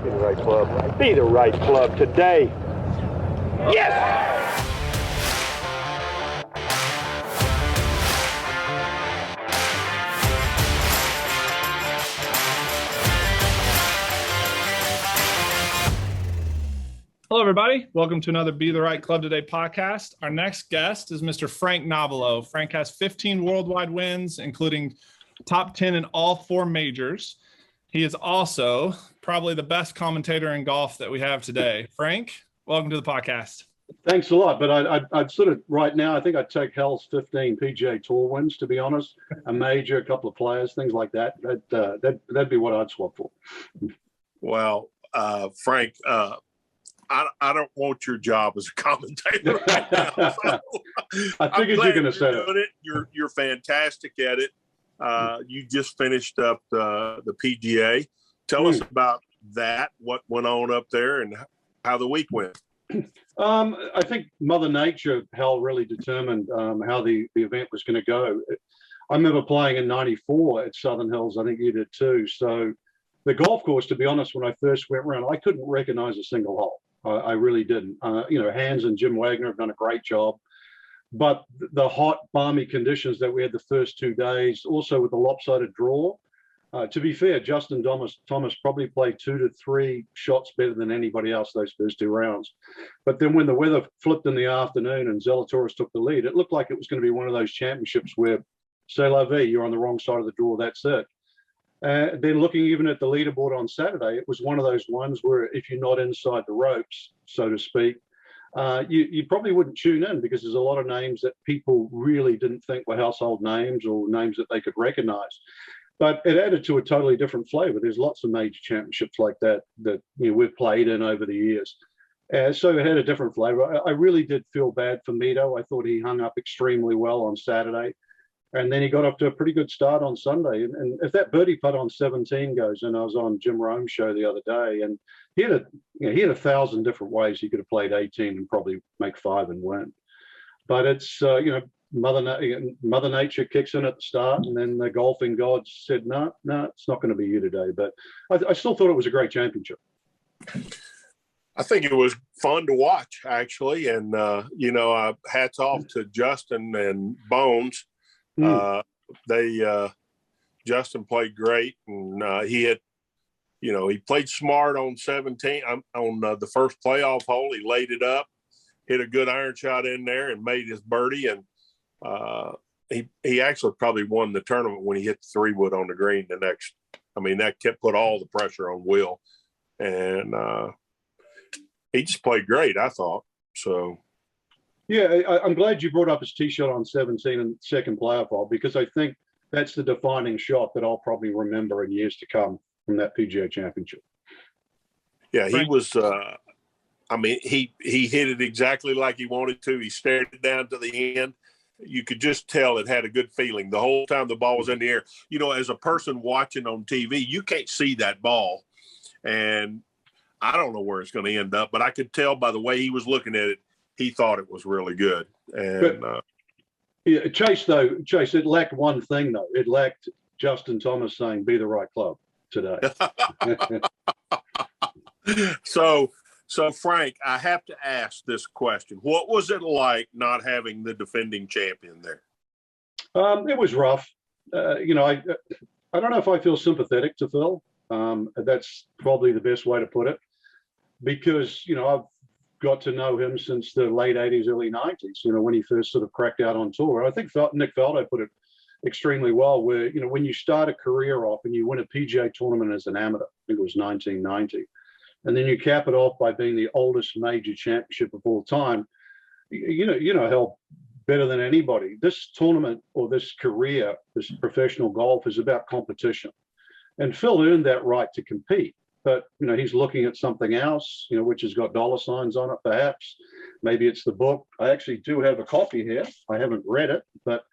Be the right club. Be the right club today. Yes! Hello, everybody. Welcome to another Be the Right Club Today podcast. Our next guest is Mr. Frank Nobilo. Frank has 15 worldwide wins, including top 10 in all 4 majors. He is also probably the best commentator in golf that we have today. Frank, welcome to the podcast. Thanks a lot. But I'd sort of right now, I think I'd take Hell's 15 PGA Tour wins, to be honest. A major, a couple of players, things like that. That'd be what I'd swap for. Well, Frank, I don't want your job as a commentator right now. So I figured you're going to say it. You're fantastic at it. You just finished up the PGA. Tell us about that, what went on up there, and how the week went. I think Mother Nature, Hell, really determined how the event was going to go. I remember playing in '94 at Southern Hills. I think you did too. So the golf course, to be honest, when I first went around, I couldn't recognize a single hole. I really didn't. Hans and Jim Wagner have done a great job. But the hot, balmy conditions that we had the first 2 days, also with the lopsided draw, to be fair, Justin Thomas probably played 2 to 3 shots better than anybody else those first 2 rounds. But then when the weather flipped in the afternoon and Zalatoris took the lead, it looked like it was going to be one of those championships where, c'est la vie, you're on the wrong side of the draw, that's it. Then looking even at the leaderboard on Saturday, it was one of those ones where if you're not inside the ropes, so to speak, you probably wouldn't tune in because there's a lot of names that people really didn't think were household names or names that they could recognize. But it added to a totally different flavor. There's lots of major championships like that we've played in over the years. So it had a different flavor. I really did feel bad for Mito. I thought he hung up extremely well on Saturday. And then he got off to a pretty good start on Sunday. And if that birdie putt on 17 goes, and I was on Jim Rome's show the other day, and he had 1,000 different ways he could have played 18 and probably make 5 and win. But it's, Mother Nature kicks in at the start, and then the golfing gods said, no, it's not going to be you today. But I still thought it was a great championship. I think it was fun to watch, actually. And, hats off to Justin and Bones. Justin played great, and he played smart on 17 on the first playoff hole. He laid it up, hit a good iron shot in there, and made his birdie. And he actually probably won the tournament when he hit the 3-wood on the green. That put all the pressure on Will, and he just played great, I thought. So. Yeah, I'm glad you brought up his tee shot on 17 and second playoff hole, because I think that's the defining shot that I'll probably remember in years to come from that PGA Championship. Yeah, he was. He hit it exactly like he wanted to. He stared it down to the end. You could just tell it had a good feeling the whole time the ball was in the air. As a person watching on TV, you can't see that ball, and I don't know where it's going to end up, but I could tell by the way he was looking at it. He thought it was really good. And Chase, it lacked one thing, though. It lacked Justin Thomas saying, be the right club today. So Frank, I have to ask this question. What was it like not having the defending champion there? It was rough. I don't know if I feel sympathetic to Phil. That's probably the best way to put it, because, I've got to know him since the late 80s, early 90s, when he first sort of cracked out on tour. I think Nick Faldo put it extremely well, where, when you start a career off and you win a PGA tournament as an amateur, I think it was 1990, and then you cap it off by being the oldest major championship of all time, hell, better than anybody. This tournament or this career, this professional golf, is about competition. And Phil earned that right to compete. But, he's looking at something else, which has got dollar signs on it, perhaps. Maybe it's the book. I actually do have a copy here. I haven't read it, but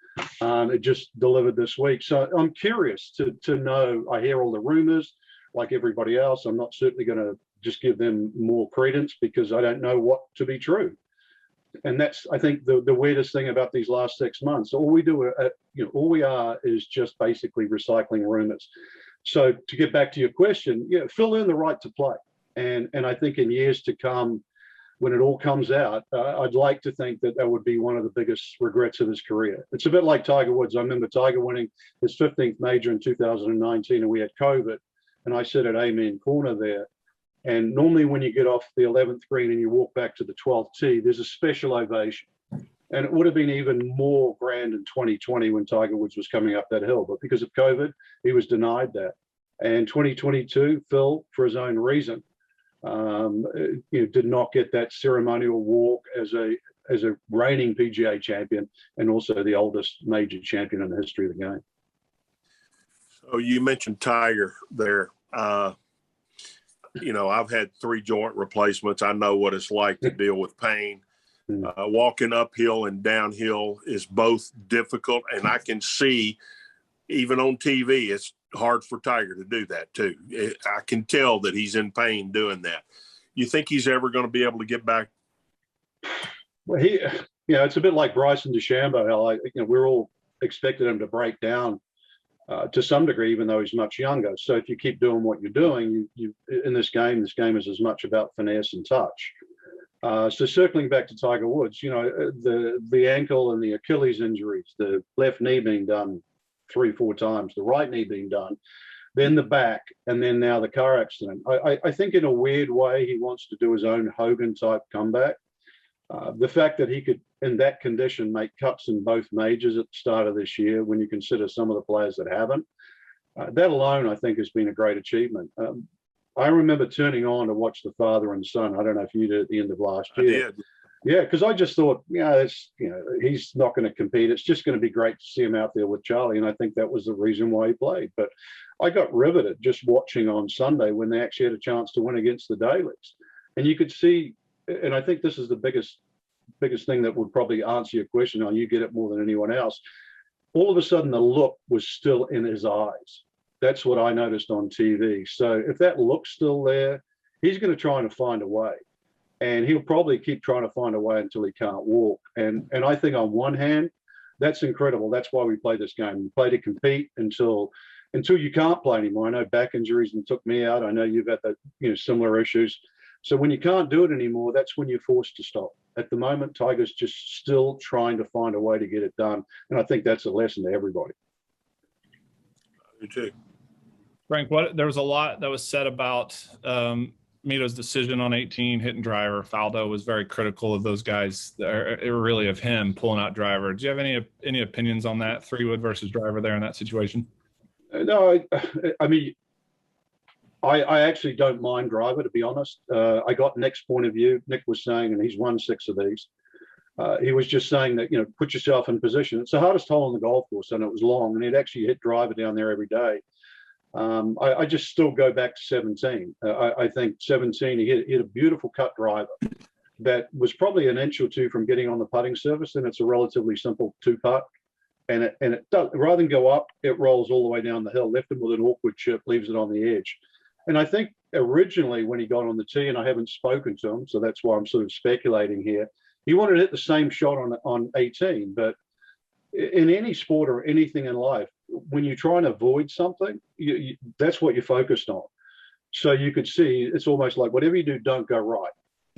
it just delivered this week. So I'm curious to know. I hear all the rumors like everybody else. I'm not certainly going to just give them more credence because I don't know what to be true. And that's, I think, the weirdest thing about these last 6 months. All we are is just basically recycling rumors. So to get back to your question, Phil earned the right to play. And I think in years to come, when it all comes out, I'd like to think that that would be one of the biggest regrets of his career. It's a bit like Tiger Woods. I remember Tiger winning his 15th major in 2019, and we had COVID, and I sit at Amen Corner there. And normally when you get off the 11th green and you walk back to the 12th tee, there's a special ovation. And it would have been even more grand in 2020 when Tiger Woods was coming up that hill. But because of COVID, he was denied that. And 2022, Phil, for his own reason, did not get that ceremonial walk as a reigning PGA champion and also the oldest major champion in the history of the game. So you mentioned Tiger there. I've had 3 joint replacements. I know what it's like to deal with pain. Walking uphill and downhill is both difficult, and I can see even on TV it's hard for Tiger to do that too. I can tell that he's in pain doing that. You think he's ever going to be able to get back? Well, it's a bit like Bryson DeChambeau. We're all expecting him to break down to some degree, even though he's much younger. So if you keep doing what you're doing, you in this game is as much about finesse and touch. So circling back to Tiger Woods, the ankle and the Achilles injuries, the left knee being done 3-4 times, the right knee being done, then the back, and then now the car accident. I think in a weird way he wants to do his own Hogan type comeback. The fact that he could, in that condition, make cuts in both majors at the start of this year, when you consider some of the players that haven't, that alone I think has been a great achievement. I remember turning on to watch the father and son. I don't know if you did at the end of last year. I did. Yeah, because I just thought, he's not going to compete. It's just going to be great to see him out there with Charlie, and I think that was the reason why he played. But I got riveted just watching on Sunday when they actually had a chance to win against the Dailies, and you could see. And I think this is the biggest thing that would probably answer your question. Now you get it more than anyone else. All of a sudden, the look was still in his eyes. That's what I noticed on TV. So if that look's still there, he's going to try and find a way. And he'll probably keep trying to find a way until he can't walk. And I think on one hand, that's incredible. That's why we play this game. We play to compete until you can't play anymore. I know back injuries and took me out. I know you've had that, similar issues. So when you can't do it anymore, that's when you're forced to stop. At the moment, Tiger's just still trying to find a way to get it done. And I think that's a lesson to everybody. You too. Frank, there was a lot that was said about Mito's decision on 18, hitting driver. Faldo was very critical of those guys, really of him pulling out driver. Do you have any opinions on that, 3-wood versus driver there in that situation? No, I mean, I actually don't mind driver, to be honest. I got Nick's point of view. Nick was saying, and he's won 6 of these. He was just saying that, put yourself in position. It's the hardest hole on the golf course, and it was long, and he'd actually hit driver down there every day. I just still go back to 17. I think 17, he hit a beautiful cut driver that was probably an inch or two from getting on the putting surface, and it's a relatively simple 2-putt. And it does, rather than go up, it rolls all the way down the hill, left him with an awkward chip, leaves it on the edge. And I think originally when he got on the tee, and I haven't spoken to him, so that's why I'm sort of speculating here, he wanted to hit the same shot on 18. But in any sport or anything in life, when you try and avoid something, that's what you're focused on. So you could see it's almost like whatever you do, don't go right.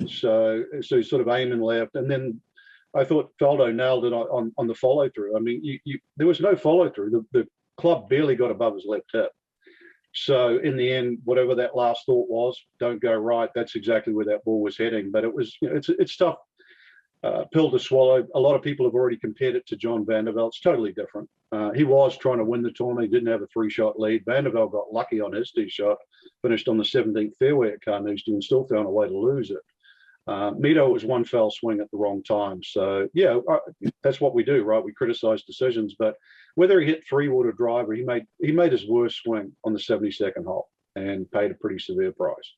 So he's sort of aiming left. And then I thought Faldo nailed it on the follow through. I mean, there was no follow through. The club barely got above his left hip. So in the end, whatever that last thought was, don't go right. That's exactly where that ball was heading. But it was, it's tough pill to swallow. A lot of people have already compared it to John Vandervelde. It's totally different. He was trying to win the tournament. He didn't have a 3-shot lead. Vandervelde got lucky on his tee shot, finished on the 17th fairway at Carnoustie and still found a way to lose it. Mito was one fell swing at the wrong time. So, yeah, that's what we do, right? We criticize decisions. But whether he hit 3-wood or driver, he made his worst swing on the 72nd hole and paid a pretty severe price.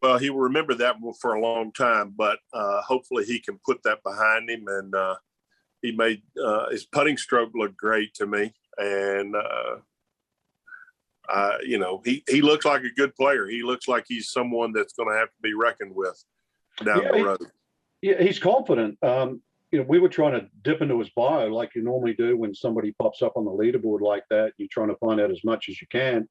Well, he will remember that for a long time, but hopefully he can put that behind him. And he made his putting stroke look great to me. And, he looks like a good player. He looks like he's someone that's going to have to be reckoned with down the road. He's confident. We were trying to dip into his bio like you normally do when somebody pops up on the leaderboard like that. You're trying to find out as much as you can.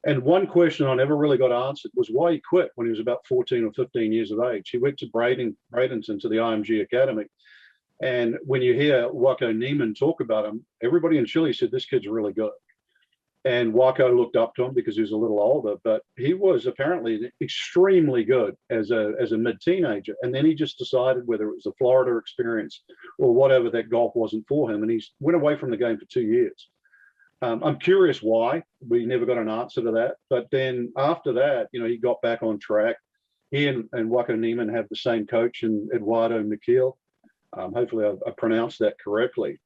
And one question I never really got answered was why he quit when he was about 14 or 15 years of age. He went to Bradenton to the IMG Academy. And when you hear Waco Neiman talk about him, everybody in Chile said, this kid's really good. And Waco looked up to him because he was a little older, but he was apparently extremely good as a mid-teenager. And then he just decided, whether it was a Florida experience or whatever, that golf wasn't for him. And he went away from the game for 2 years. I'm curious why. We never got an answer to that. But then after that, he got back on track. He and Waco Neiman have the same coach, in Eduardo Miquel. Hopefully I pronounced that correctly.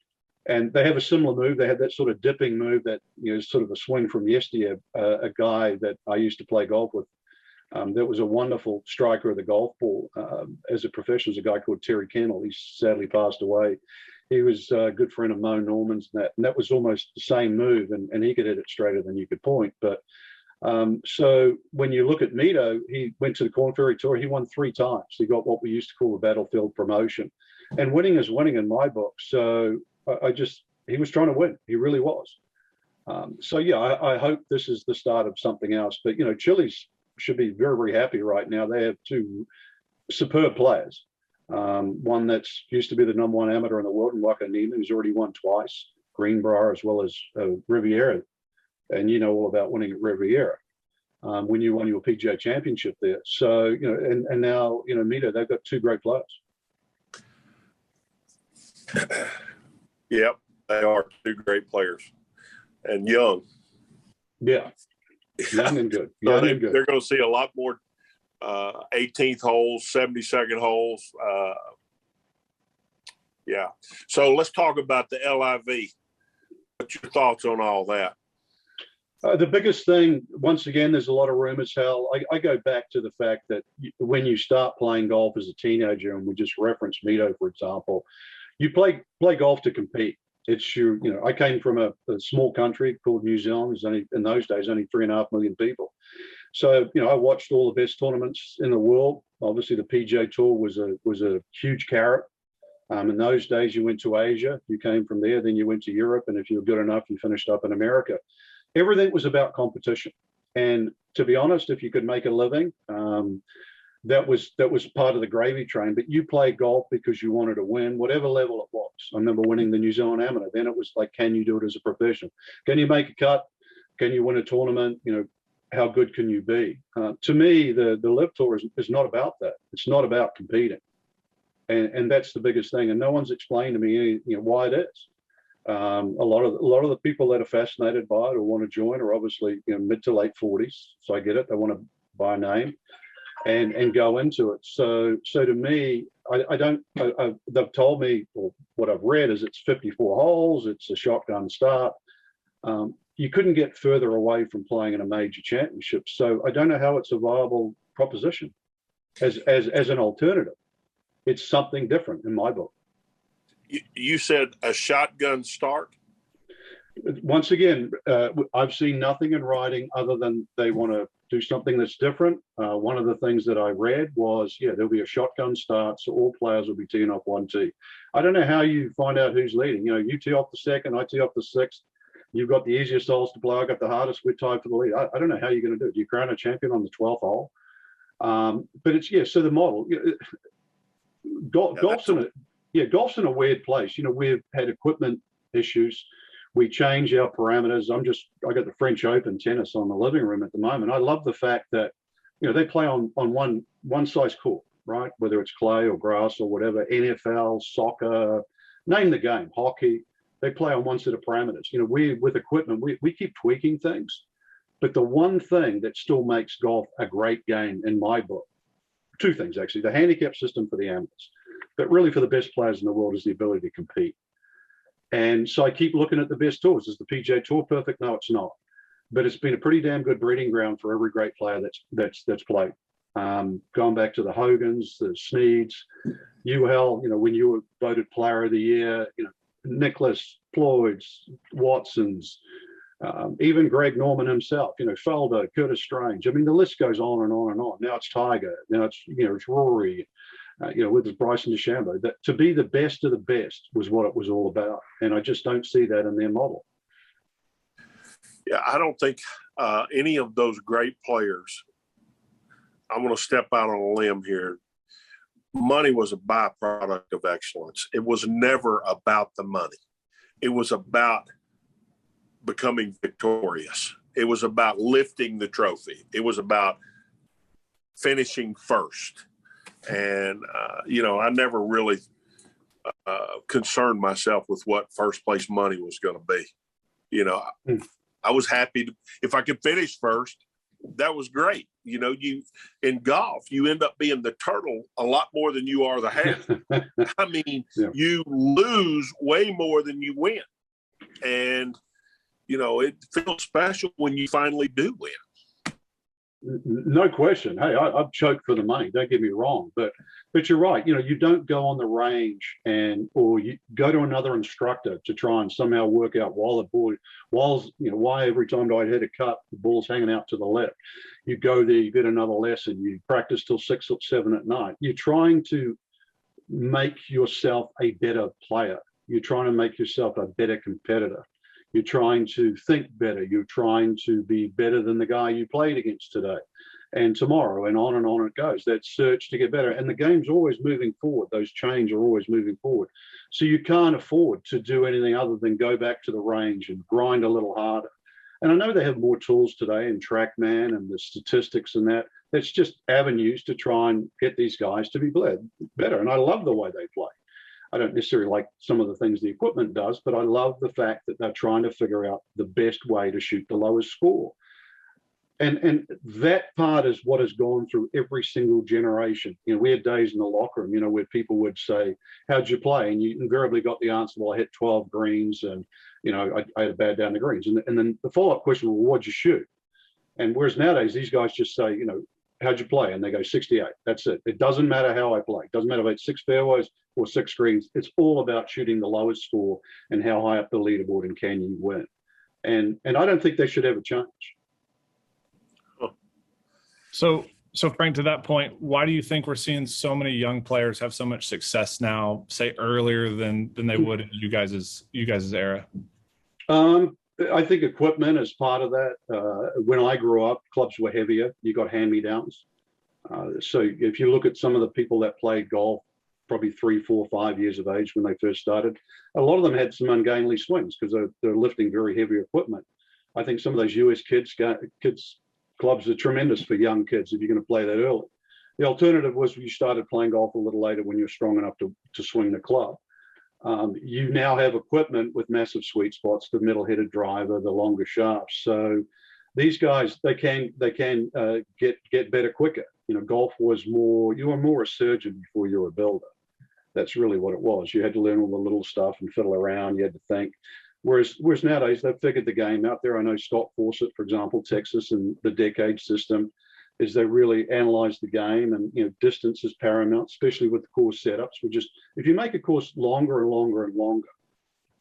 And they have a similar move. They have that sort of dipping move that is sort of a swing from yesteryear. A guy that I used to play golf with, that was a wonderful striker of the golf ball as a professional, is a guy called Terry Kennel. He's sadly passed away. He was a good friend of Mo Norman's, and that was almost the same move, and he could hit it straighter than you could point. But so when you look at Mito, he went to the Korn Ferry Tour. He won 3 times. He got what we used to call a battlefield promotion, and winning is winning in my book. So he was trying to win. He really was. So yeah, I hope this is the start of something else. But Chile should be very, very happy right now. They have 2 superb players. One that's used to be the #1 amateur in the world, in Waco Neiman, who's already won twice, Greenbrier as well as Riviera. And you know all about winning at Riviera when you won your PGA Championship there. So, and now, Mito, they've got 2 great players. Yep, they are 2 great players, and young. Yeah, young and good. So they're going to see a lot more 18th holes, 72nd holes. Yeah. So let's talk about the LIV. What's your thoughts on all that? The biggest thing, once again, there's a lot of rumors, Hal. I go back to the fact that when you start playing golf as a teenager, and we just referenced Mito, for example, you play golf to compete. It's I came from a small country called New Zealand. There's only, in those days, only 3.5 million people. So, I watched all the best tournaments in the world. Obviously, the PGA Tour was a huge carrot. In those days, you went to Asia, you came from there, then you went to Europe, and if you were good enough, you finished up in America. Everything was about competition. And to be honest, if you could make a living, that was part of the gravy train. But you played golf because you wanted to win, whatever level it was. I remember winning the New Zealand Amateur. Then it was like, can you do it as a professional? Can you make a cut? Can you win a tournament? How good can you be? To me, the LIV Tour is not about that. It's not about competing. And that's the biggest thing. And no one's explained to me why it is. A lot of the people that are fascinated by it or want to join are obviously mid to late 40s. So I get it. They want to buy a name and go into it. So to me, they've told me, or what I've read is it's 54 holes. It's a shotgun start. You couldn't get further away from playing in a major championship. So I don't know how it's a viable proposition as an alternative. It's something different in my book. You said a shotgun start? Once again, I've seen nothing in writing other than they want to do something that's different. One of the things that I read was, there'll be a shotgun start, so all players will be teeing off 1 tee. I don't know how you find out who's leading. You tee off the second, I tee off the 6th. You've got the easiest holes to play. I got the hardest. We're tied for the lead. I don't know how you're going to do it. Do you crown a champion on the 12th hole? But it's, so the model, golf's in a weird place. We've had equipment issues. We change our parameters. I got the French Open tennis on the living room at the moment. I love the fact that, they play on one size court, right? Whether it's clay or grass or whatever, NFL, soccer, name the game, hockey, they play on one set of parameters. With equipment, we keep tweaking things. But the one thing that still makes golf a great game in my book, 2 things actually, the handicap system for the amateurs, but really for the best players in the world is the ability to compete. And so I keep looking at the best tours. Is the PGA Tour perfect? No, it's not. But it's been a pretty damn good breeding ground for every great player that's played. Going back to the Hogans, the Sneeds, Hal, when you were voted Player of the Year, Nicholas, Floyd's, Watson's, even Greg Norman himself, Felder, Curtis Strange. I mean, the list goes on and on and on. Now it's Tiger. Now it's Rory. With Bryson DeChambeau, that to be the best of the best was what it was all about. And I just don't see that in their model. Yeah, I don't think any of those great players, I'm going to step out on a limb here. Money was a byproduct of excellence. It was never about the money. It was about becoming victorious. It was about lifting the trophy. It was about finishing first. And, I never really concerned myself with what first place money was going to be. I was happy if I could finish first. That was great. You in golf, you end up being the turtle a lot more than you are the hare. I mean, you lose way more than you win. And, it feels special when you finally do win. No question. Hey, I've choked for the money. Don't get me wrong, but you're right. You don't go on the range or you go to another instructor to try and somehow work out why every time I hit a cut, the ball's hanging out to the left. You go there, you get another lesson, you practice till 6 or 7 at night. You're trying to make yourself a better player. You're trying to make yourself a better competitor. You're trying to think better. You're trying to be better than the guy you played against today and tomorrow, and on it goes. That search to get better. And the game's always moving forward. Those chains are always moving forward. So you can't afford to do anything other than go back to the range and grind a little harder. And I know they have more tools today in TrackMan and the statistics and that. That's just avenues to try and get these guys to be better. And I love the way they play. I don't necessarily like some of the things the equipment does, but I love the fact that they're trying to figure out the best way to shoot the lowest score. And that part is what has gone through every single generation. We had days in the locker room, where people would say, how'd you play? And you invariably got the answer, well, I hit 12 greens and, I had a bad down the greens. And then the follow-up question, well, what'd you shoot? And whereas nowadays, these guys just say, how'd you play? And they go 68. That's it. It doesn't matter how I play. It doesn't matter if I had 6 fairways or 6 greens. It's all about shooting the lowest score and how high up the leaderboard and can you win. And I don't think they should ever change. So Frank, to that point, why do you think we're seeing so many young players have so much success now, say earlier than they would in you guys' era? I think equipment is part of that. When I grew up, clubs were heavier. You got hand-me-downs. So if you look at some of the people that played golf, probably 3, 4, 5 years of age when they first started, a lot of them had some ungainly swings because they're lifting very heavy equipment. I think some of those US kids clubs are tremendous for young kids if you're going to play that early. The alternative was you started playing golf a little later when you're strong enough to swing the club. You now have equipment with massive sweet spots, the middle-headed driver, the longer shafts. So these guys, they can get better quicker. Golf was more, you were more a surgeon before you were a builder. That's really what it was. You had to learn all the little stuff and fiddle around. You had to think. Whereas nowadays, they've figured the game out there. I know Scott Fawcett, for example, Texas and the decade system, is they really analyze the game, and distance is paramount, especially with the course setups. If you make a course longer and longer and longer,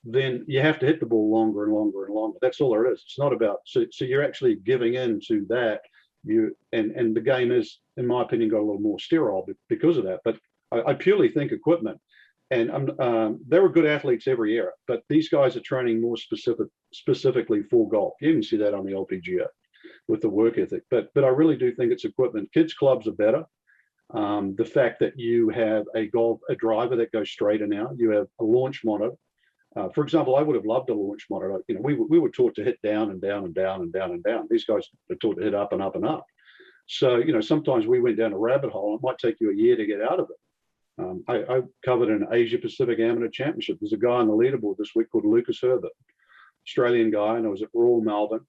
then you have to hit the ball longer and longer and longer. That's all there is. It's not about so you're actually giving in to that. And the game is, in my opinion, got a little more sterile because of that. But I purely think equipment. And there were good athletes every era, but these guys are training more specifically for golf. You even see that on the LPGA with the work ethic. But I really do think it's equipment. Kids clubs are better. The fact that you have a driver that goes straighter now, you have a launch monitor. For example, I would have loved a launch monitor. We were taught to hit down and down and down and down and down. These guys are taught to hit up and up and up. So, sometimes we went down a rabbit hole. It might take you a year to get out of it. I covered an Asia Pacific Amateur Championship. There's a guy on the leaderboard this week called Lucas Herbert, Australian guy, and I was at Royal Melbourne.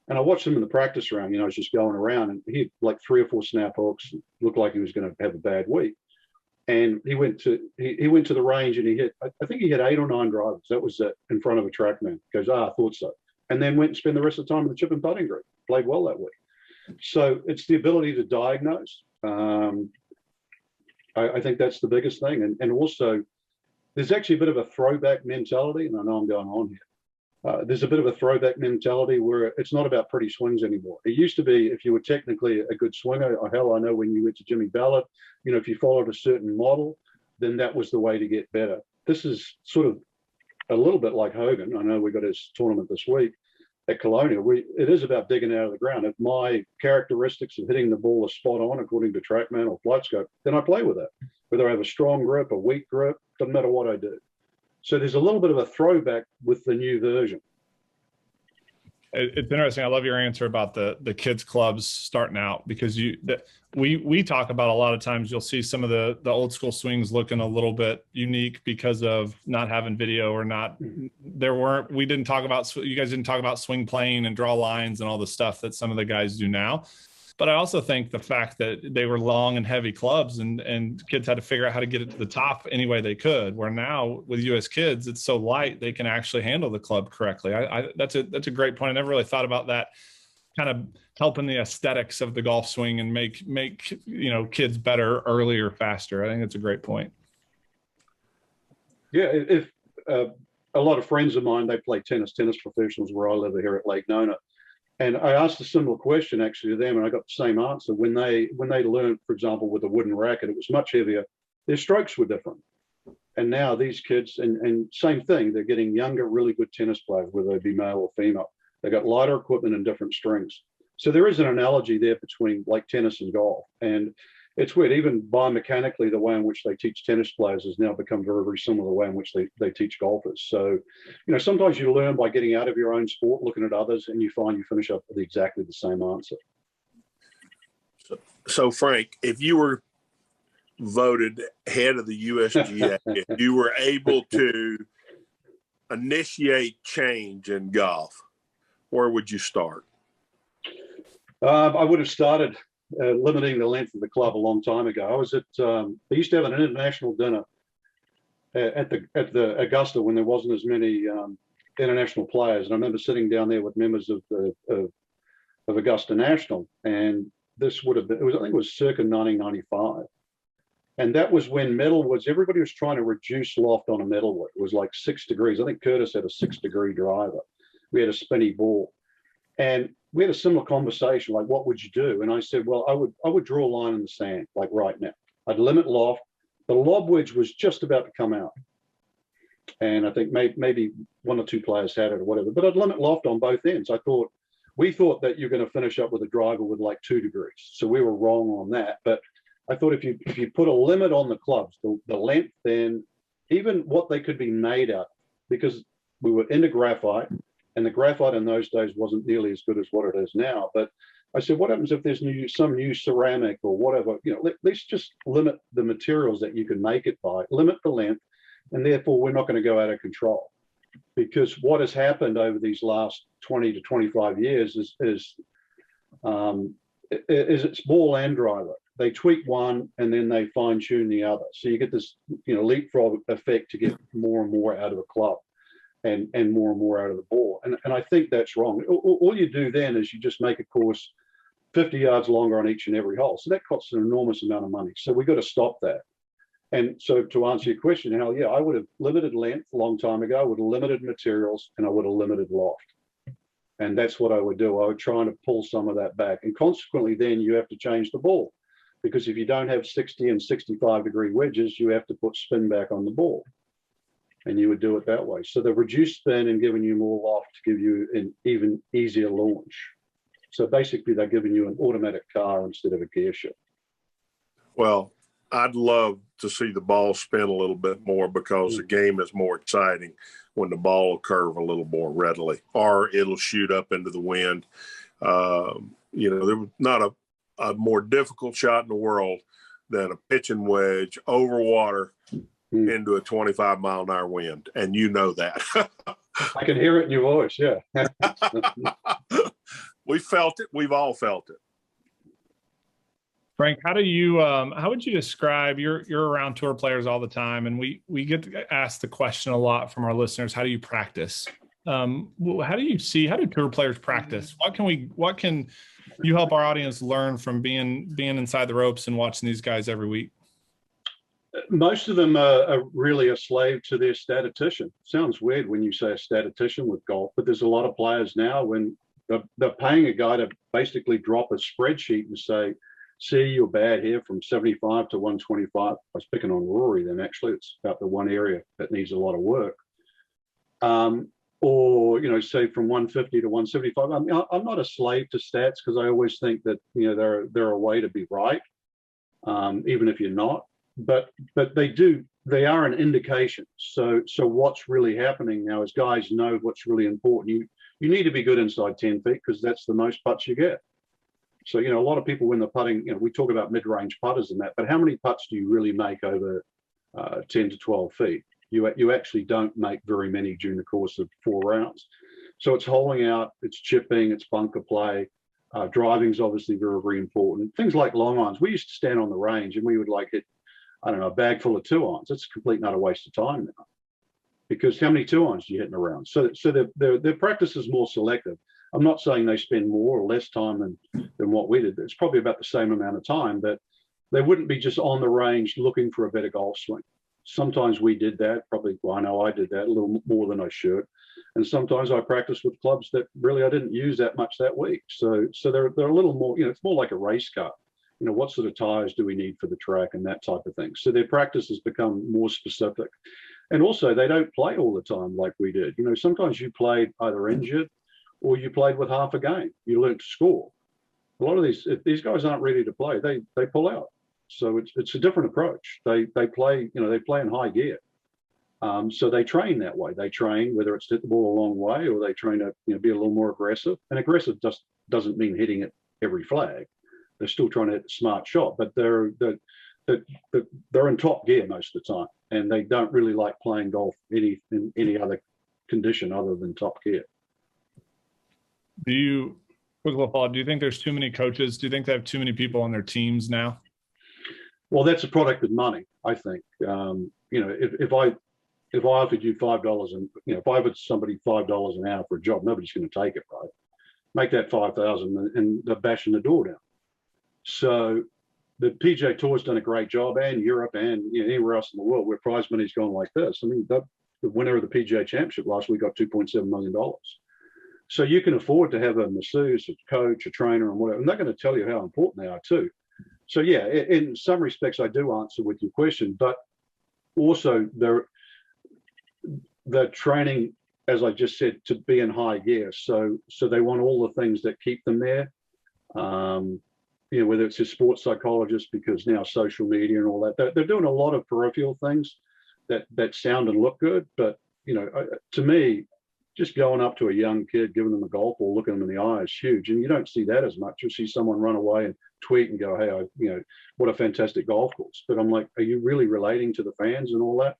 And I watched him in the practice round. I was just going around, and he had like 3 or 4 snap hooks. Looked like he was going to have a bad week. And he went to the range, and he hit. I think he hit 8 or 9 drivers. That was in front of a TrackMan. Goes, I thought so. And then went and spent the rest of the time in the chip and putting green. Played well that week. So it's the ability to diagnose. I think that's the biggest thing. And also, there's actually a bit of a throwback mentality, and I know I'm going on here. There's a bit of a throwback mentality where it's not about pretty swings anymore. It used to be if you were technically a good swinger, or hell, I know when you went to Jimmy Ballard, if you followed a certain model, then that was the way to get better. This is sort of a little bit like Hogan. I know we got his tournament this week. at Colonial, it is about digging out of the ground. If my characteristics of hitting the ball are spot on according to TrackMan or FlightScope, then I play with it. Whether I have a strong grip, a weak grip, doesn't matter what I do. So there's a little bit of a throwback with the new version. It's interesting. I love your answer about the kids clubs starting out, because we talk about a lot of times you'll see some of the old school swings looking a little bit unique because of not having video or not. We didn't talk about, you guys didn't talk about swing plane and draw lines and all the stuff that some of the guys do now. But I also think the fact that they were long and heavy clubs and kids had to figure out how to get it to the top any way they could, where now with US kids, it's so light, they can actually handle the club correctly. That's a great point. I never really thought about that, kind of helping the aesthetics of the golf swing and make kids better earlier, faster. I think that's a great point. Yeah, if a lot of friends of mine, they play tennis professionals where I live here at Lake Nona. And I asked a similar question actually to them, and I got the same answer. When they learned, for example, with a wooden racket, it was much heavier. Their strokes were different. And now these kids, and same thing, they're getting younger, really good tennis players, whether they be male or female. They got lighter equipment and different strings. So there is an analogy there between like tennis and golf. And it's weird, even biomechanically, the way in which they teach tennis players has now become very, very similar to the way in which they teach golfers. So, sometimes you learn by getting out of your own sport, looking at others, and you find you finish up with exactly the same answer. So Frank, if you were voted head of the USGA, if you were able to initiate change in golf, where would you start? I would have started limiting the length of the club a long time ago. I was at they used to have an international dinner at the Augusta when there wasn't as many international players, and I remember sitting down there with members of Augusta National, and this would have been, I think it was circa 1995, and that was when metalwoods, everybody was trying to reduce loft on a metalwood. It was like 6 degrees. I think Curtis had a 6-degree driver. We had a spinny ball, and we had a similar conversation, like, what would you do? And I said, well, I would draw a line in the sand, like right now. I'd limit loft. The lob wedge was just about to come out. And I think maybe 1 or 2 players had it or whatever, but I'd limit loft on both ends. We thought that you're going to finish up with a driver with like 2 degrees. So we were wrong on that. But I thought if you put a limit on the clubs, the length, then even what they could be made out, because we were into graphite, and the graphite in those days wasn't nearly as good as what it is now. But I said, what happens if there's some new ceramic or whatever? Let's just limit the materials that you can make it by, limit the length, and therefore we're not going to go out of control. Because what has happened over these last 20 to 25 years is it's ball and driver. They tweak one and then they fine tune the other. So you get this, leapfrog effect to get more and more out of a club. And more and more out of the ball. And I think that's wrong. All you do then is you just make a course 50 yards longer on each and every hole. So that costs an enormous amount of money. So we've got to stop that. And so to answer your question, Hal, yeah, I would have limited length a long time ago. I would have limited materials, and I would have limited loft. And that's what I would do. I would try to pull some of that back. And consequently, then you have to change the ball. Because if you don't have 60 and 65-degree wedges, you have to put spin back on the ball. And you would do it that way. So they've reduced spin and given you more loft to give you an even easier launch. So basically, they're giving you an automatic car instead of a gear shift. Well, I'd love to see the ball spin a little bit more, because the game is more exciting when the ball will curve a little more readily, or it'll shoot up into the wind. There was not a more difficult shot in the world than a pitching wedge over water into a 25-mile-an-hour wind, and you know that. I can hear it in your voice, yeah. We felt it. We've all felt it. Frank, how would you describe, you're around tour players all the time, and we get asked the question a lot from our listeners, how do you practice? How do tour players practice? What can you help our audience learn from being inside the ropes and watching these guys every week? Most of them are really a slave to their statistician. Sounds weird when you say a statistician with golf, but there's a lot of players now when they're paying a guy to basically drop a spreadsheet and say, see, you're bad here from 75 to 125. I was picking on Rory then, actually. It's about the one area that needs a lot of work. or, say from 150 to 175. I mean, I'm not a slave to stats because I always think that, they're a way to be right, even if you're not. But they are an indication. So what's really happening now is guys know what's really important. You need to be good inside 10 feet because that's the most putts you get. So, a lot of people when they're putting, we talk about mid-range putters and that, but how many putts do you really make over 10 to 12 feet? You actually don't make very many during the course of 4 rounds. So it's holing out, it's chipping, it's bunker play. Driving is obviously very, very important. Things like long irons. We used to stand on the range and we would hit, I don't know, a bag full of 2 irons. It's a complete and utter waste of time now. Because how many 2 irons do you hit in a round? So their practice is more selective. I'm not saying they spend more or less time than what we did. It's probably about the same amount of time, but they wouldn't be just on the range looking for a better golf swing. Sometimes we did that. Probably, well, I know I did that a little more than I should. And sometimes I practiced with clubs that really I didn't use that much that week. So they're a little more, it's more like a race car. What sort of tires do we need for the track and that type of thing. So their practice has become more specific. And also they don't play all the time like we did. Sometimes you played either injured or you played with half a game. You learned to score. A lot of if these guys aren't ready to play, they pull out. So it's a different approach. They play, they play in high gear. So they train that way. They train whether it's hit the ball a long way or they train to be a little more aggressive. And aggressive just doesn't mean hitting it every flag. They're still trying to hit a smart shot, but they're in top gear most of the time, and they don't really like playing golf in any other condition other than top gear. Do you think there's too many coaches? Do you think they have too many people on their teams now? Well, that's a product of money, I think. If I offered you $5 and if I offered somebody $5 an hour for a job, nobody's going to take it, right? Make that 5,000 and they're bashing the door down. So the PGA Tour has done a great job, and Europe and anywhere else in the world where prize money's gone like this. I mean, the winner of the PGA Championship last week got $2.7 million. So you can afford to have a masseuse, a coach, a trainer, and whatever. And they're going to tell you how important they are too. So yeah, in some respects, I do answer with your question, but also they're training, as I just said, to be in high gear. So they want all the things that keep them there. Whether it's a sports psychologist, because now social media and all that, they're doing a lot of peripheral things that sound and look good. But, to me, just going up to a young kid, giving them a golf ball, looking them in the eye is huge. And you don't see that as much. You see someone run away and tweet and go, hey, what a fantastic golf course. But I'm like, are you really relating to the fans and all that?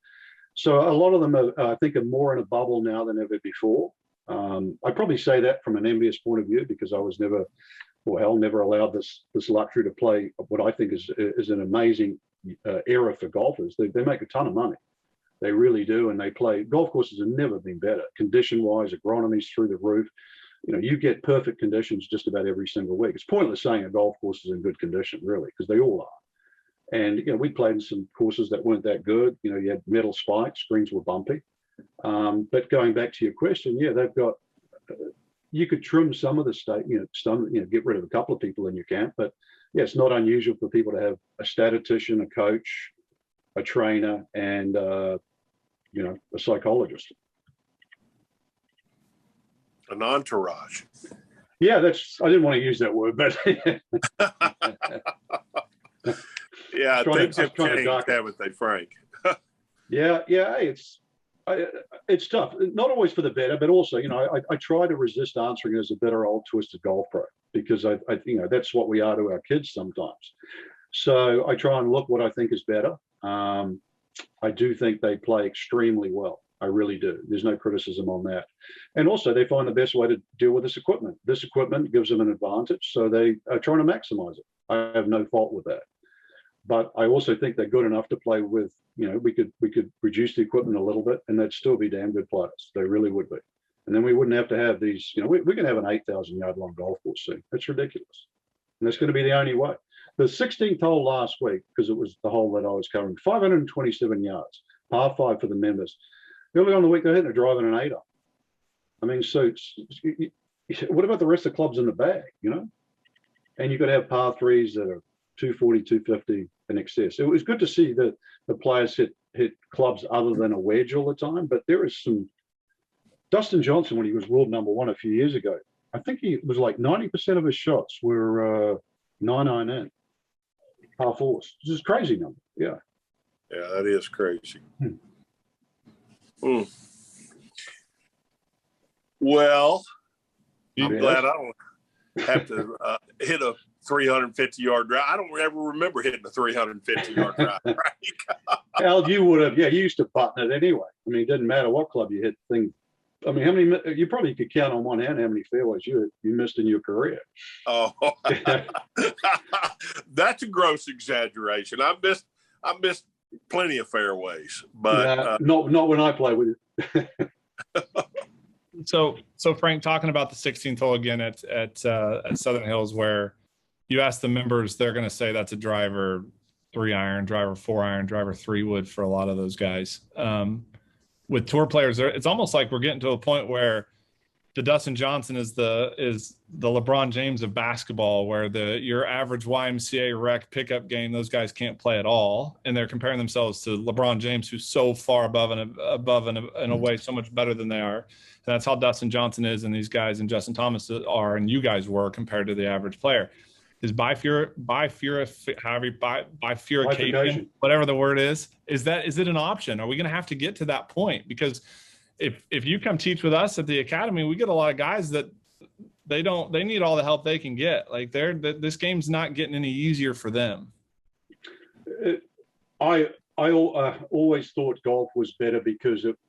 So a lot of them, I think, are more in a bubble now than ever before. I probably say that from an envious point of view because I was never allowed this luxury to play what I think is an amazing era for golfers. They make a ton of money. They really do, and they play. Golf courses have never been better. Condition-wise, agronomy's through the roof. You get perfect conditions just about every single week. It's pointless saying a golf course is in good condition, really, because they all are. And, we played in some courses that weren't that good. You had metal spikes, greens were bumpy. But going back to your question, yeah, they've got, you could trim some of the state, get rid of a couple of people in your camp. But yeah, it's not unusual for people to have a statistician, a coach, a trainer, and, a psychologist. An entourage. Yeah, I didn't want to use that word, but yeah, things have changed, haven't they, Frank? yeah. Hey, it's tough. Not always for the better, but also, I try to resist answering as a better old twisted golf pro because I that's what we are to our kids sometimes. So I try and look what I think is better. I do think they play extremely well. I really do. There's no criticism on that. And also they find the best way to deal with this equipment. This equipment gives them an advantage. So they are trying to maximize it. I have no fault with that. But I also think they're good enough to play with, we could reduce the equipment a little bit and they'd still be damn good players. They really would be. And then we wouldn't have to have these, we can have an 8,000 yard long golf course soon. It's ridiculous. And that's going to be the only way. The 16th hole last week, because it was the hole that I was covering, 527 yards, par 5 for the members. Early on the week, they're hitting a drive and an 8-iron. I mean, so what about the rest of the clubs in the bag, And you could have par 3s that are 240, 250 in excess. It was good to see that the players hit clubs other than a wedge all the time, but there is some Dustin Johnson, when he was world number one a few years ago, I think he was like 90% of his shots were 9-iron in, par fours. This is a crazy number. Yeah. Yeah, that is crazy. Well, I'm glad I don't have to hit a 350-yard drive. I don't ever remember hitting a 350-yard drive. Right? Al, you would have. Yeah, you used to button it anyway. I mean, it didn't matter what club you hit. I mean, how many? You probably could count on one hand how many fairways you missed in your career. Oh, that's a gross exaggeration. I missed plenty of fairways, but not when I play with you. So Frank, talking about the 16th hole again at Southern Hills, where you ask the members, they're going to say that's a driver 3-iron, driver 4-iron, driver 3-wood for a lot of those guys. With tour players, it's almost like we're getting to a point where the Dustin Johnson is the LeBron James of basketball, where your average YMCA rec pickup game, those guys can't play at all, and they're comparing themselves to LeBron James, who's so far above and in a way so much better than they are. And that's how Dustin Johnson is, and these guys and Justin Thomas are, and you guys were, compared to the average player. Is bifurcation, whatever the word is it an option? Are we going to have to get to that point? Because if you come teach with us at the academy, we get a lot of guys that they need all the help they can get. Like this game's not getting any easier for them. I always thought golf was better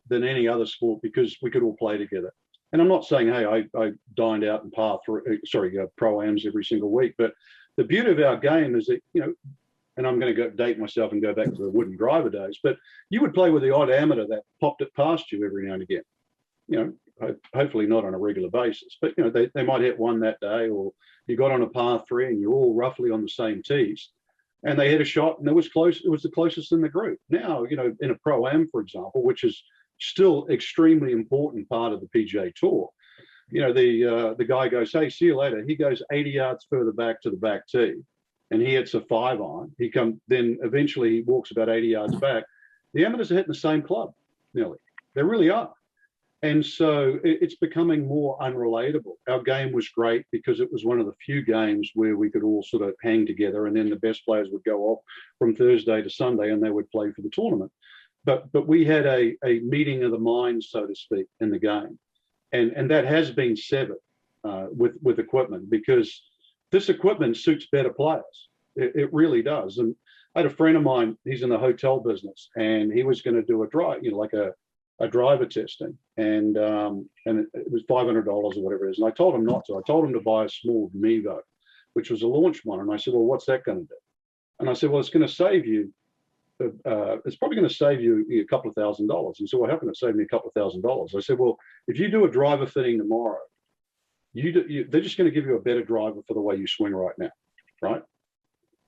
than any other sport because we could all play together. And I'm not saying, hey, I dined out in pro-ams every single week, but the beauty of our game is that, and I'm going to date myself and go back to the wooden driver days, but you would play with the odd amateur that popped it past you every now and again. Hopefully not on a regular basis, but they might hit one that day, or you got on a par 3 and you're all roughly on the same tees, and they hit a shot and it was close. It was the closest in the group. Now, in a pro-am, for example, which is still extremely important part of the PGA Tour, the guy goes, hey, see you later. He goes 80 yards further back to the back tee, and he hits a 5-iron. Then eventually he walks about 80 yards back. The amateurs are hitting the same club, nearly. They really are. And so it's becoming more unrelatable. Our game was great because it was one of the few games where we could all sort of hang together, and then the best players would go off from Thursday to Sunday and they would play for the tournament. But we had a meeting of the minds, so to speak, in the game. And that has been severed with equipment, because this equipment suits better players. It really does. And I had a friend of mine, he's in the hotel business, and he was going to do a drive, like a driver testing. And it was $500 or whatever it is. And I told him not to. I told him to buy a small Mevo, which was a launch one. And I said, well, what's that going to do? And I said, well, it's going to save you. It's probably going to save you a couple of $1,000s. And so what happened? It saved me a couple of $1,000s. I said, well, if you do a driver fitting tomorrow, they're just going to give you a better driver for the way you swing right now, right?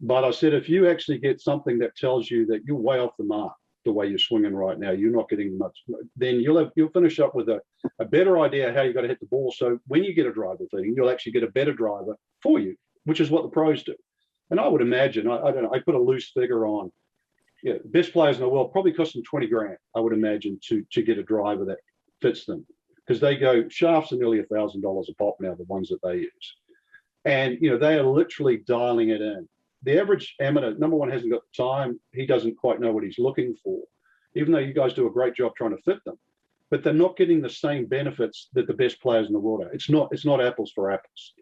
But I said, if you actually get something that tells you that you're way off the mark the way you're swinging right now, you're not getting much, then you'll finish up with a better idea how you got to hit the ball. So when you get a driver fitting, you'll actually get a better driver for you, which is what the pros do. And I would imagine, I don't know, I put a loose figure on. Yeah, best players in the world probably cost them 20 grand, I would imagine, to get a driver that fits them, because they go, shafts are nearly $1,000 a pop now, the ones that they use. And, they are literally dialing it in. The average amateur, number one, hasn't got the time. He doesn't quite know what he's looking for, even though you guys do a great job trying to fit them. But they're not getting the same benefits that the best players in the world are. It's not apples for apples.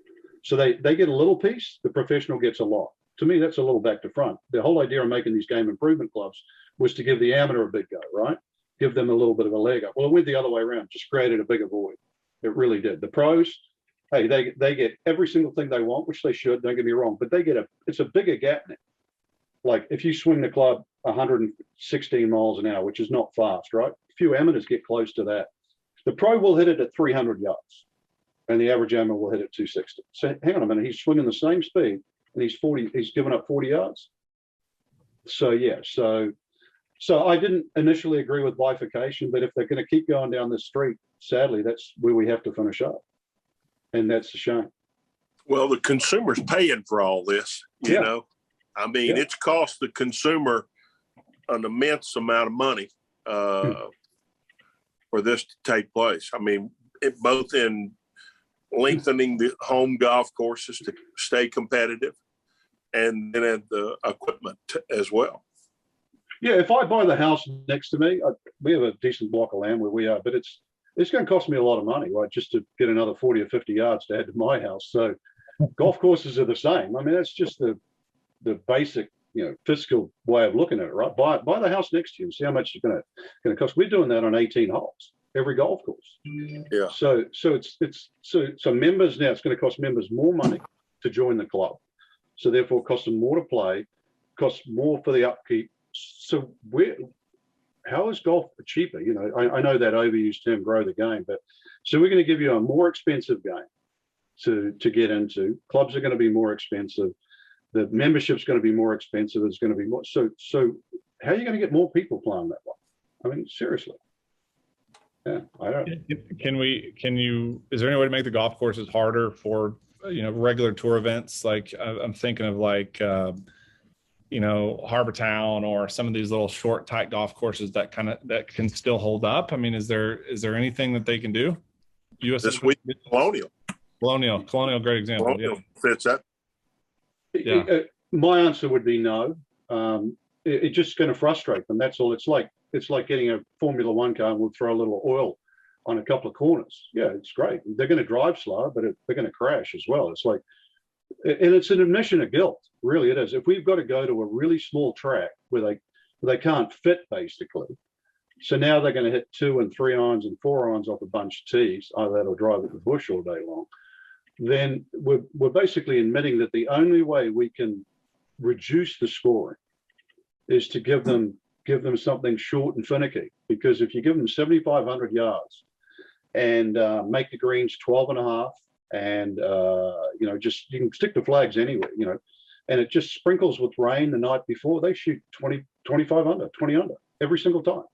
So they get a little piece, the professional gets a lot. To me, that's a little back to front. The whole idea of making these game improvement clubs was to give the amateur a big go, right? Give them a little bit of a leg up. Well, it went the other way around, just created a bigger void. It really did. The pros, hey, they get every single thing they want, which they should, don't get me wrong, but it's a bigger gap now. Like if you swing the club 116 miles an hour, which is not fast, right? A few amateurs get close to that. The pro will hit it at 300 yards, and the average amateur will hit it 260. So hang on a minute, he's swinging the same speed, and he's given up 40 yards. So yeah, so I didn't initially agree with bifurcation, but if they're going to keep going down this street, sadly, that's where we have to finish up, and that's a shame. Well, the consumer's paying for all this, you know. I mean, it's cost the consumer an immense amount of money. for this to take place. I mean, both in lengthening the home golf courses to stay competitive, and then at the equipment as well. Yeah, if I buy the house next to me, we have a decent block of land where we are, but it's going to cost me a lot of money, right, just to get another 40 or 50 yards to add to my house. So golf courses are the same. I mean, that's just the basic, fiscal way of looking at it, right? Buy the house next to you and see how much it's going to cost. We're doing that on 18 holes, every golf course. Yeah. So members now, it's going to cost members more money to join the club. So therefore, it costs them more to play, costs more for the upkeep. So how is golf cheaper? I know that overused term, grow the game, but so we're going to give you a more expensive game to get into. Clubs are going to be more expensive. The membership's going to be more expensive. It's going to be more. So how are you going to get more people playing that one? I mean, seriously. Yeah, I don't. Is there any way to make the golf courses harder for regular tour events? Like I'm thinking of Harbor Town or some of these little short, tight golf courses that can still hold up. I mean, is there anything that they can do? This week, Colonial, great example. Colonial fits that. Yeah. My answer would be no. It's just going to frustrate them. That's all. It's like getting a Formula One car and we'll throw a little oil on a couple of corners. Yeah, it's great. They're going to drive slow, but they're going to crash as well. It's like, and it's an admission of guilt. Really, it is. If we've got to go to a really small track where they can't fit, basically. So now they're going to hit 2 and 3 irons and 4 irons off a bunch of tees, either that or drive at the bush all day long. Then we're basically admitting that the only way we can reduce the scoring is to give them something short and finicky. Because if you give them 7,500 yards and make the greens 12 and a half, and just you can stick the flags anywhere, and it just sprinkles with rain the night before, they shoot 25 under, 20 under every single time,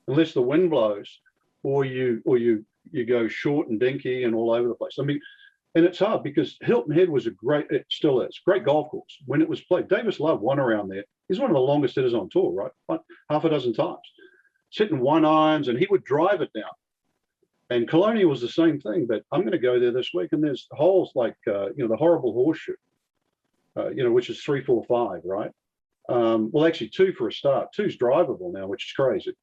unless the wind blows or you go short and dinky and all over the place. I mean, and it's hard because Hilton Head was it still is great golf course when it was played. Davis Love won around there. He's one of the longest hitters on tour, right? Half a dozen times. It's hitting 1 irons and he would drive it down. And Colonial was the same thing, but I'm going to go there this week, and there's holes like the horrible horseshoe, which is 3, 4, 5, right? Well, actually 2 for a start. 2's drivable now, which is crazy.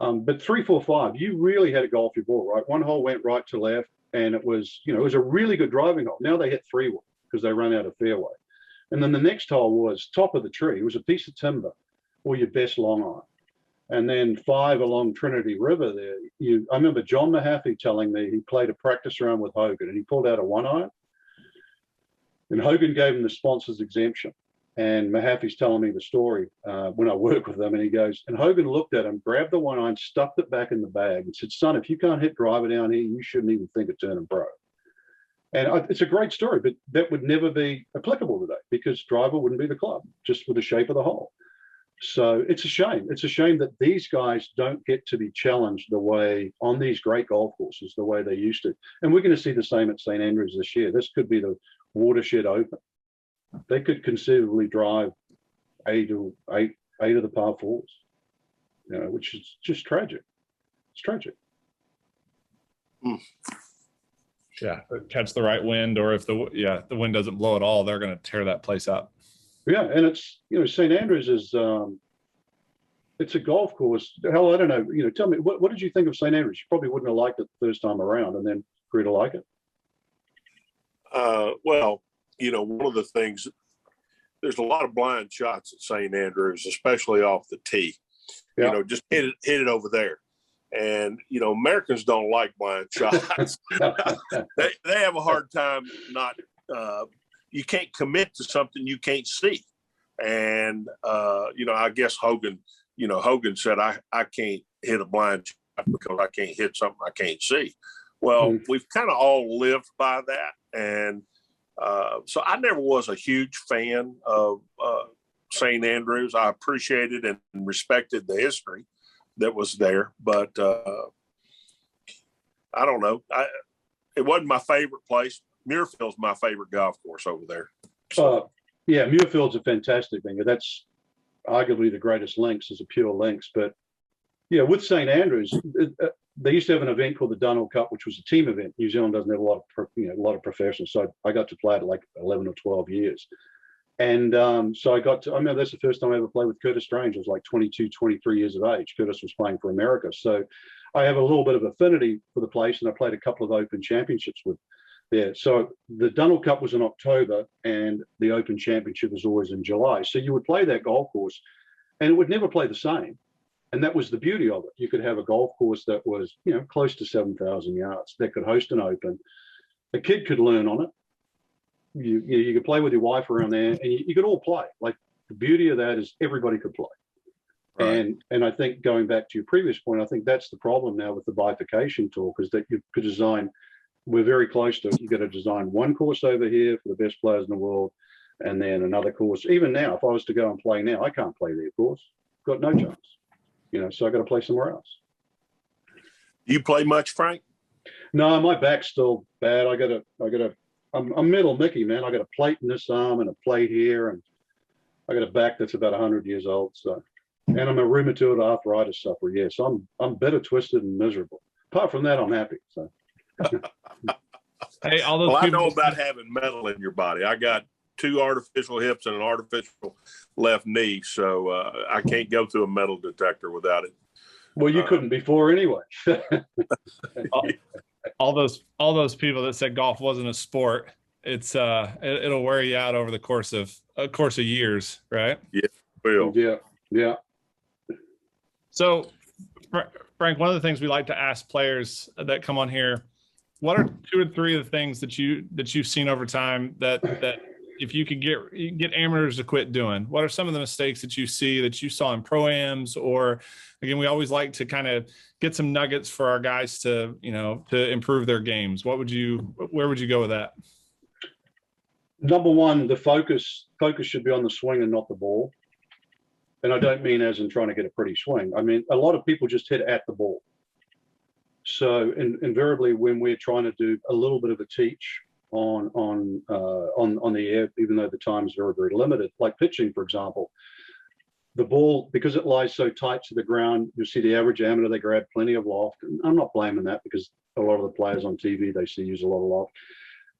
But 3, 4, 5, you really had to golf your ball, right? One hole went right to left, and it was a really good driving hole. Now they hit 3 because they run out of fairway. And then the next hole was top of the tree. It was a piece of timber or your best long iron. And then 5 along Trinity River there. I remember John Mahaffey telling me he played a practice round with Hogan and he pulled out a 1 iron. And Hogan gave him the sponsor's exemption. And Mahaffey's telling me the story when I work with them. And he goes, and Hogan looked at him, grabbed the 1 iron, stuffed it back in the bag and said, son, if you can't hit driver down here, you shouldn't even think of turning pro. And it's a great story, but that would never be applicable today because driver wouldn't be the club, just with the shape of the hole. So it's a shame. It's a shame that these guys don't get to be challenged the way on these great golf courses, the way they used to. And we're going to see the same at St. Andrews this year. This could be the Watershed Open. They could conceivably drive 8 of the par 4s, which is just tragic. It's tragic. Yeah, catch the right wind, or if the wind doesn't blow at all, they're going to tear that place up. Yeah, and it's St. Andrews is it's a golf course. Hell, I don't know. Tell me what did you think of St. Andrews? You probably wouldn't have liked it the first time around, and then grew to like it. Well, one of the things, there's a lot of blind shots at St. Andrews, especially off the tee. Yeah. Just hit it over there. And, Americans don't like blind shots. they have a hard time you can't commit to something you can't see. And, I guess Hogan said, I can't hit a blind shot because I can't hit something I can't see. Well, we've kind of all lived by that. And so I never was a huge fan of St. Andrews. I appreciated and respected the history that was there, but I don't know. It wasn't my favorite place. Muirfield's my favorite golf course over there. So. Yeah, Muirfield's a fantastic thing. That's arguably the greatest links as a pure links, but Yeah, with St Andrews, they used to have an event called the Dunhill Cup, which was a team event. New Zealand doesn't have a lot of professionals, so I got to play it like 11 or 12 years. And so I remember that's the first time I ever played with Curtis Strange. I was like 22, 23 years of age. Curtis was playing for America. So I have a little bit of affinity for the place, and I played a couple of Open Championships with there. So the Dunhill Cup was in October, and the Open Championship is always in July. So you would play that golf course, and it would never play the same. And that was the beauty of it. You could have a golf course that was, close to 7,000 yards that could host an Open. A kid could learn on it. You could play with your wife around there, and you could all play. Like, the beauty of that is everybody could play. Right. And I think, going back to your previous point, I think that's the problem now with the bifurcation talk, is that you could design, we're very close to it. You got to design one course over here for the best players in the world, and then another course. Even now, if I was to go and play now, I can't play their course. Got no chance. So I got to play somewhere else. You play much, Frank? No, my back's still bad. I'm middle Mickey, man. I got a plate in this arm and a plate here, and I got a back that's about 100 years old. So, and I'm a rheumatoid arthritis sufferer. Yeah, so I'm bitter, twisted, and miserable. Apart from that, I'm happy. So. Hey, all those. Well, I know about having metal in your body. I got 2 artificial hips and an artificial left knee, so I can't go through a metal detector without it. Well, you couldn't before anyway. all those people that said golf wasn't a sport, it'll wear you out over the course of years, right? Yeah, will. Yeah. So, Frank, one of the things we like to ask players that come on here, what are 2 or 3 of the things that you've seen over time that if you could get amateurs to quit doing? What are some of the mistakes that you see that you saw in pro-ams? Or, again, we always like to kind of get some nuggets for our guys to improve their games. Where would you go with that? Number one, the focus should be on the swing and not the ball. And I don't mean as in trying to get a pretty swing. I mean, a lot of people just hit at the ball. So invariably, when we're trying to do a little bit of a teach on the air, even though the time is very, very limited, like pitching, for example, the ball, because it lies so tight to the ground, you see the average amateur, they grab plenty of loft. And I'm not blaming that, because a lot of the players on TV, they see use a lot of loft.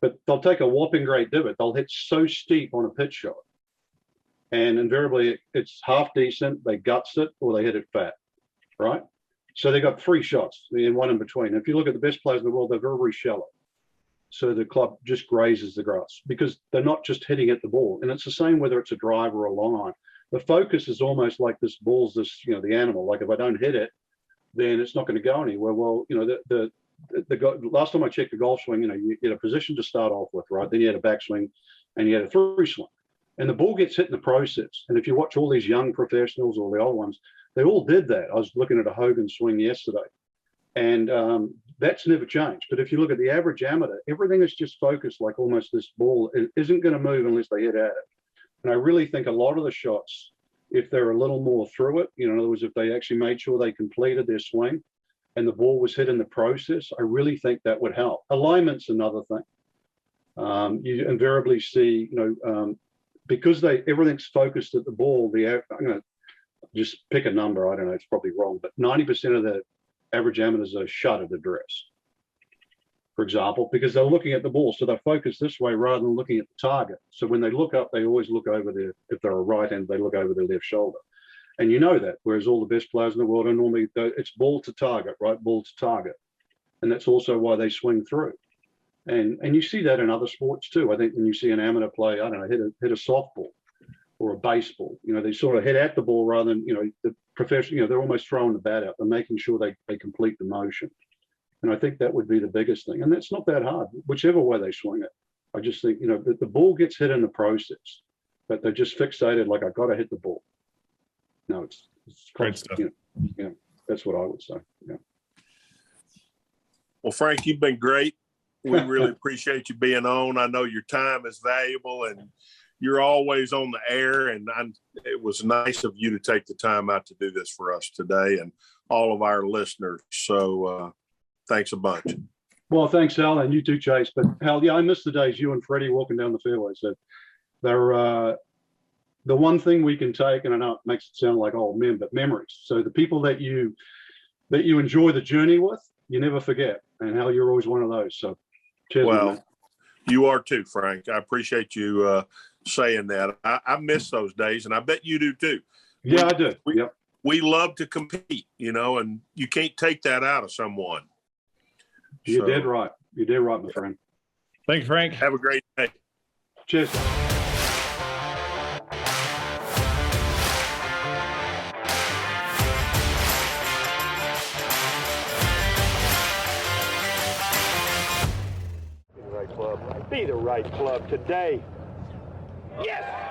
But they'll take a whopping great divot. They'll hit so steep on a pitch shot. And invariably, it's half decent, they guts it, or they hit it fat, right? So they got 3 shots and one in between. If you look at the best players in the world, they're very, very shallow. So the club just grazes the grass, because they're not just hitting at the ball. And it's the same whether it's a drive or a long iron. The focus is almost like this ball's the animal. Like, if I don't hit it, then it's not going to go anywhere. Well, the last time I checked the golf swing, you had a position to start off with, right? Then you had a backswing and you had a through swing. And the ball gets hit in the process. And if you watch all these young professionals or the old ones, they all did that. I was looking at a Hogan swing yesterday, and that's never changed. But if you look at the average amateur, everything is just focused, like almost this ball isn't going to move unless they hit at it. And I really think a lot of the shots, if they're a little more through it, in other words, if they actually made sure they completed their swing and the ball was hit in the process, I really think that would help. Alignment's another thing. You invariably see, because everything's focused at the ball, I'm going to just pick a number. I don't know, it's probably wrong, but 90% of the average amateurs are shut at address, for example, because they're looking at the ball. So they're focused this way rather than looking at the target. So when they look up, they always look over if they're a right hand, they look over their left shoulder. And you know that, whereas all the best players in the world are normally, it's ball to target, right? Ball to target. And that's also why they swing through. And you see that in other sports too. I think when you see an amateur play, I don't know, hit a softball or a baseball, they sort of hit at the ball rather than, the professional, they're almost throwing the bat out. They're making sure they complete the motion. And I think that would be the biggest thing. And that's not that hard, whichever way they swing it. I just think, the ball gets hit in the process, but they're just fixated, like, I got to hit the ball. No, it's great stuff. That's what I would say. Yeah. Well, Frank, you've been great. We really appreciate you being on. I know your time is valuable, and you're always on the air. And it was nice of you to take the time out to do this for us today and all of our listeners. So thanks a bunch. Well, thanks, Al, and you too, Chase. But Hal, I miss the days you and Freddie walking down the fairway. So they're the one thing we can take, and I know it makes it sound like old men, but memories. So the people that you that you enjoy the journey with, you never forget. And Hal, you're always one of those. So cheers, my Well, man. you are too, Frank. I appreciate you saying that. I miss those days, and I bet you do too. Yeah, I do. Yep. We love to compete, and you can't take that out of someone. You're dead right. You're dead right, my friend. Thank you, Frank. Have a great day. Cheers. Be the right club today. Yes!